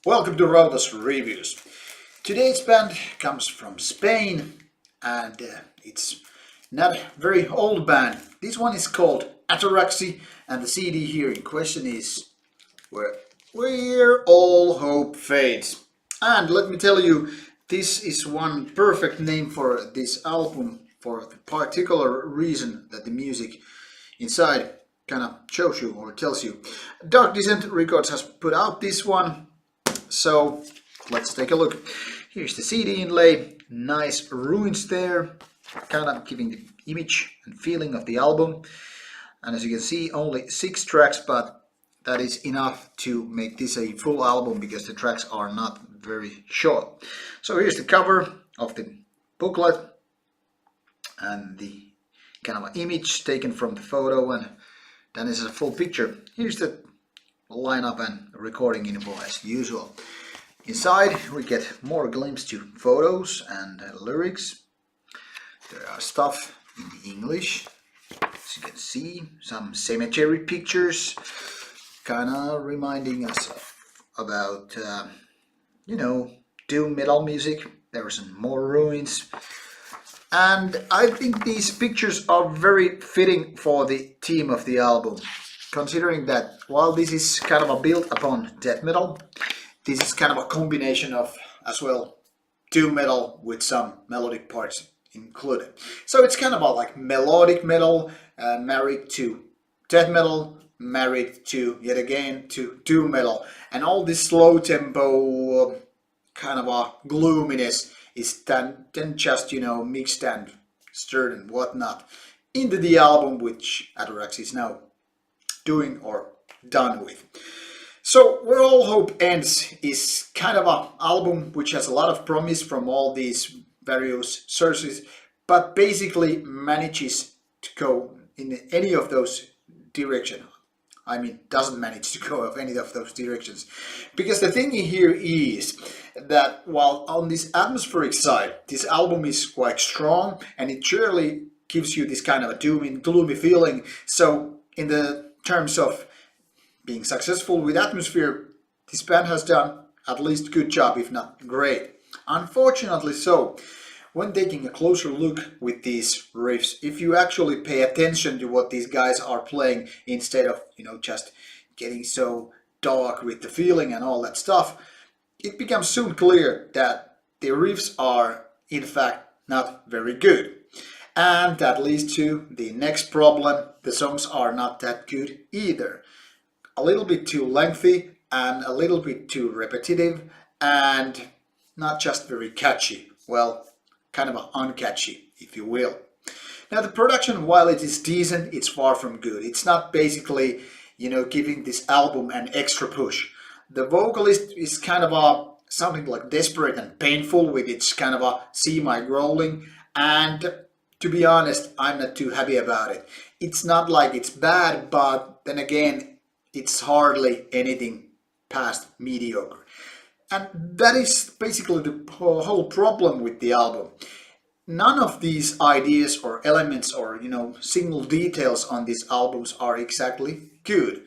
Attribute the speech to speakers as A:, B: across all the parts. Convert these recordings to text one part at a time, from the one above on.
A: Welcome to Rauta's Reviews. Today's band comes from Spain and it's not a very old band. This one is called Ataraxy and the CD here in question is Where All Hope Fades. And let me tell you, this is one perfect name for this album for the particular reason that the music inside kind of shows you or tells you. Dark Descent Records has put out this one. So let's take a look. Here's the CD inlay, nice ruins there, kind of giving the image and feeling of the album. And as you can see, only 6 tracks, but that is enough to make this a full album because the tracks are not very short. So here's the cover of the booklet and the kind of image taken from the photo, and then is a full picture. Here's the lineup and recording info as usual. Inside we get more glimpse to photos and lyrics. There are stuff in the English, as you can see, some cemetery pictures, kind of reminding us about doom metal music. There are some more ruins, and I think these pictures are very fitting for the theme of the album. Considering that while this is kind of a build upon death metal, this is kind of a combination of, as well, doom metal with some melodic parts included. So it's kind of a like melodic metal married to death metal, married to, yet again, to doom metal. And all this slow tempo, kind of a gloominess is then just, mixed and stirred and whatnot into the album, which Ataraxy is now doing or done with. So Where All Hope Ends is kind of an album which has a lot of promise from all these various sources, but basically manages to go in any of those directions. I mean, doesn't manage to go of any of those directions. Because the thing here is that while on this atmospheric side, this album is quite strong and it surely gives you this kind of a doom and gloomy feeling. So in the terms of being successful with atmosphere, this band has done at least a good job, if not great. Unfortunately so, when taking a closer look with these riffs, if you actually pay attention to what these guys are playing instead of, just getting so dark with the feeling and all that stuff, it becomes soon clear that the riffs are in fact not very good. And that leads to the next problem: the songs are not that good either. A little bit too lengthy and a little bit too repetitive and not just very catchy. Well, kind of uncatchy, if you will. Now the production, while it is decent, it's far from good. It's not basically, giving this album an extra push. The vocalist is kind of something like desperate and painful with its kind of a semi growling, and to be honest, I'm not too happy about it. It's not like it's bad, but then again, it's hardly anything past mediocre. And that is basically the whole problem with the album. None of these ideas or elements or, single details on these albums are exactly good.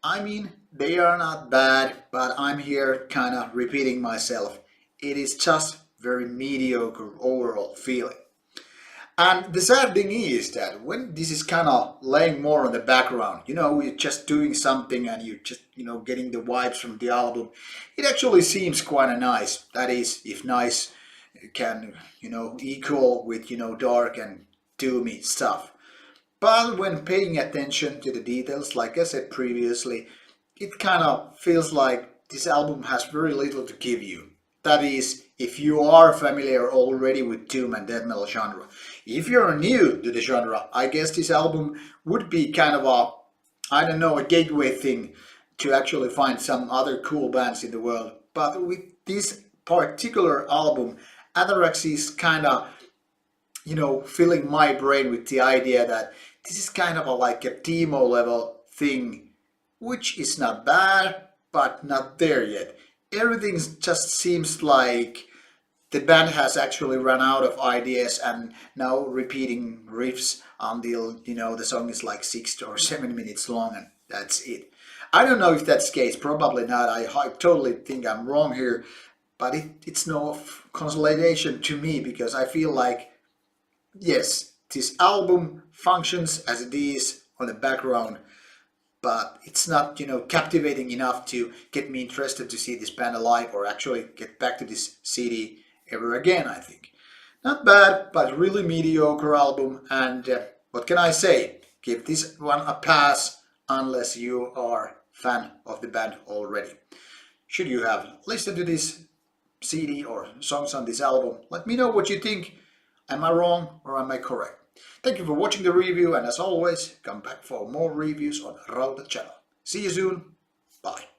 A: I mean, they are not bad, but I'm here kind of repeating myself. It is just very mediocre overall feeling. And the sad thing is that when this is kind of laying more on the background, you're just doing something and you're just, getting the vibes from the album, it actually seems quite nice. That is, if nice can, equal with, dark and doomy stuff. But when paying attention to the details, like I said previously, it kind of feels like this album has very little to give you. That is, if you are familiar already with doom and death metal genre. If you're new to the genre, I guess this album would be kind of a gateway thing to actually find some other cool bands in the world. But with this particular album, Ataraxy is kind of, filling my brain with the idea that this is kind of like a demo level thing, which is not bad, but not there yet. Everything just seems like the band has actually run out of ideas and now repeating riffs until the song is like 6 or 7 minutes long and that's it. I don't know if that's the case, probably not. I totally think I'm wrong here, but it's no consolidation to me because I feel like, yes, this album functions as it is on the background, but it's not, captivating enough to get me interested to see this band alive or actually get back to this CD ever again, I think. Not bad, but really mediocre album, and what can I say? Give this one a pass unless you are fan of the band already. Should you have listened to this CD or songs on this album, let me know what you think. Am I wrong or am I correct? Thank you for watching the review, and as always, come back for more reviews on Rauta channel. See you soon. Bye.